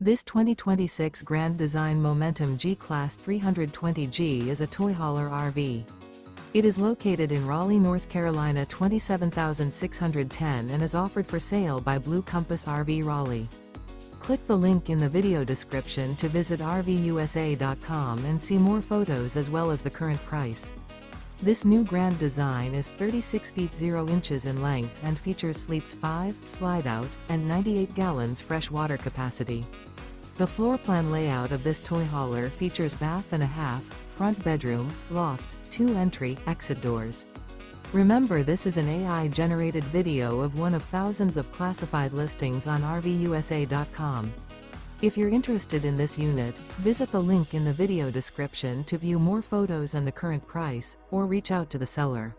This 2026 Grand Design Momentum G-Class 320G is a toy hauler RV. It is located in Raleigh, North Carolina 27610 and is offered for sale by Blue Compass RV Raleigh. Click the link in the video description to visit RVUSA.com and see more photos as well as the current price. This new grand design is 36 feet 0 inches in length and features sleeps 5, slide-out, and 98 gallons fresh water capacity. The floor plan layout of this toy hauler features bath and a half, front bedroom, loft, 2 entry, exit doors. Remember, this is an AI-generated video of one of thousands of classified listings on RVUSA.com. If you're interested in this unit, visit the link in the video description to view more photos and the current price, or reach out to the seller.